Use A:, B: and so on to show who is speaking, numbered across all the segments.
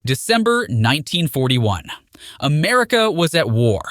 A: December 1941. America was at war.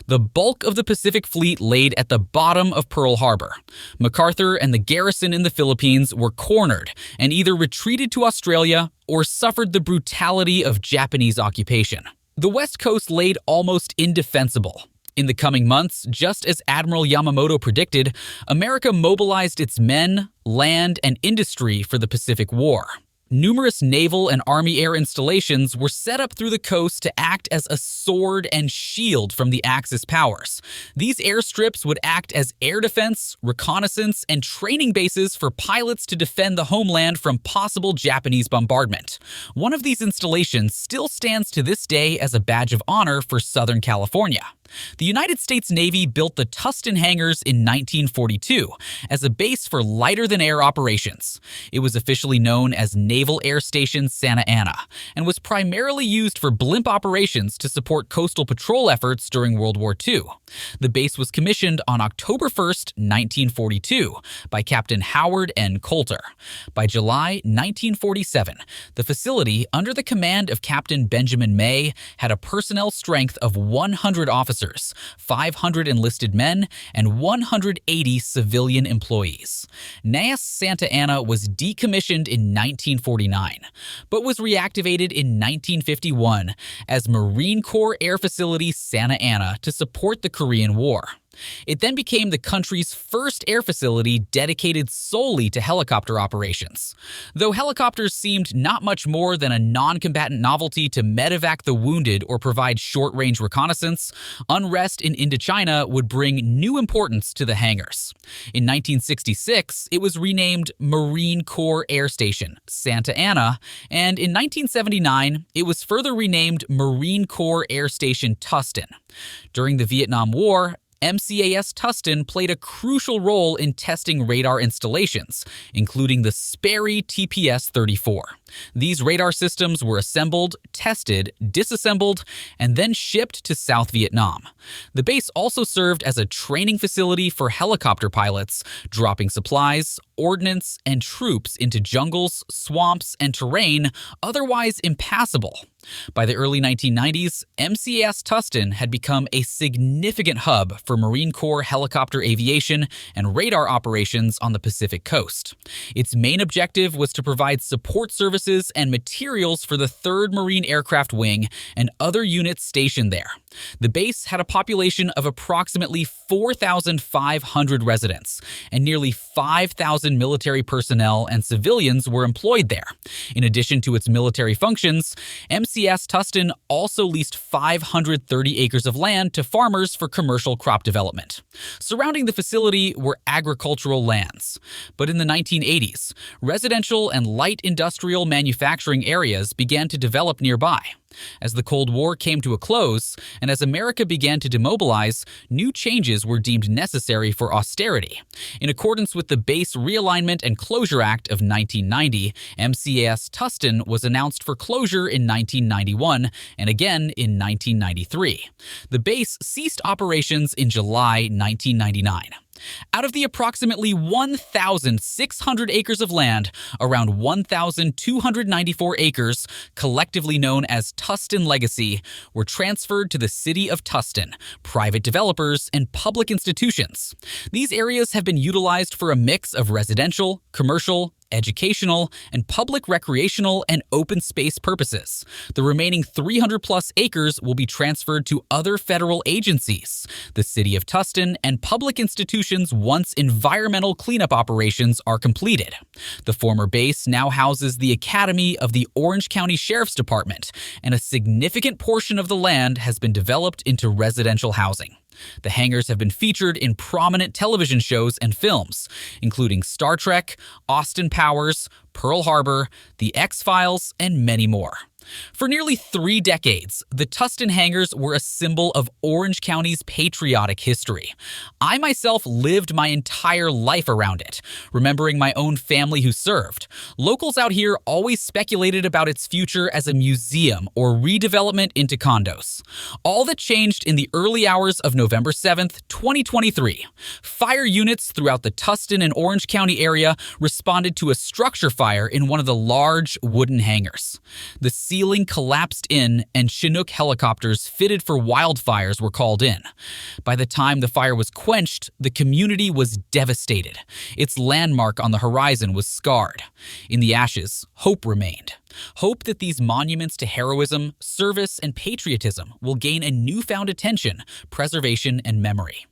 A: The bulk of the Pacific Fleet laid at the bottom of Pearl Harbor. MacArthur and the garrison in the Philippines were cornered and either retreated to Australia or suffered the brutality of Japanese occupation. The West Coast laid almost indefensible. In the coming months, just as Admiral Yamamoto predicted, America mobilized its men, land, and industry for the Pacific War. Numerous naval and Army air installations were set up through the coast to act as a sword and shield from the Axis powers. These airstrips would act as air defense, reconnaissance, and training bases for pilots to defend the homeland from possible Japanese bombardment. One of these installations still stands to this day as a badge of honor for Southern California. The United States Navy built the Tustin Hangers in 1942 as a base for lighter-than-air operations. It was officially known as Naval Air Station Santa Ana and was primarily used for blimp operations to support coastal patrol efforts during World War II. The base was commissioned on October 1, 1942, by Captain Howard N. Coulter. By July 1947, the facility, under the command of Captain Benjamin May, had a personnel strength of 100 officers, 500 enlisted men, and 180 civilian employees. NAS Santa Ana was decommissioned in 1949, but was reactivated in 1951 as Marine Corps Air Facility Santa Ana to support the Korean War. It then became the country's first air facility dedicated solely to helicopter operations. Though helicopters seemed not much more than a non-combatant novelty to medevac the wounded or provide short-range reconnaissance, unrest in Indochina would bring new importance to the hangars. In 1966, it was renamed Marine Corps Air Station Santa Ana, and in 1979, it was further renamed Marine Corps Air Station Tustin. During the Vietnam War, MCAS Tustin played a crucial role in testing radar installations, including the Sperry TPS-34. These radar systems were assembled, tested, disassembled, and then shipped to South Vietnam. The base also served as a training facility for helicopter pilots, dropping supplies, ordnance, and troops into jungles, swamps, and terrain otherwise impassable. By the early 1990s, MCAS Tustin had become a significant hub for Marine Corps helicopter aviation and radar operations on the Pacific coast. Its main objective was to provide support services and materials for the 3rd Marine Aircraft Wing and other units stationed there. The base had a population of approximately 4,500 residents, and nearly 5,000 military personnel and civilians were employed there. In addition to its military functions, MCAS Tustin also leased 530 acres of land to farmers for commercial crop development. Surrounding the facility were agricultural lands. But in the 1980s, residential and light industrial manufacturing areas began to develop nearby. As the Cold War came to a close, and as America began to demobilize, new changes were deemed necessary for austerity. In accordance with the Base Realignment and Closure Act of 1990, MCAS Tustin was announced for closure in 1991 and again in 1993. The base ceased operations in July 1999. Out of the approximately 1,600 acres of land, around 1,294 acres, collectively known as Tustin Legacy, were transferred to the city of Tustin, private developers, and public institutions. These areas have been utilized for a mix of residential, commercial, educational, and public recreational and open space purposes. The remaining 300-plus acres will be transferred to other federal agencies, the City of Tustin, and public institutions once environmental cleanup operations are completed. The former base now houses the Academy of the Orange County Sheriff's Department, and a significant portion of the land has been developed into residential housing. The hangars have been featured in prominent television shows and films, including Star Trek, Austin Powers, Pearl Harbor, the X-Files, and many more. For nearly 3 decades, the Tustin Hangers were a symbol of Orange County's patriotic history. I myself lived my entire life around it, remembering my own family who served. Locals out here always speculated about its future as a museum or redevelopment into condos. All that changed in the early hours of November 7th, 2023. Fire units throughout the Tustin and Orange County area responded to a structure fire in one of the large wooden hangars. The ceiling collapsed in and Chinook helicopters fitted for wildfires were called in. By the time the fire was quenched, the community was devastated. Its landmark on the horizon was scarred. In the ashes, hope remained. Hope that these monuments to heroism, service, and patriotism will gain a newfound attention, preservation, and memory.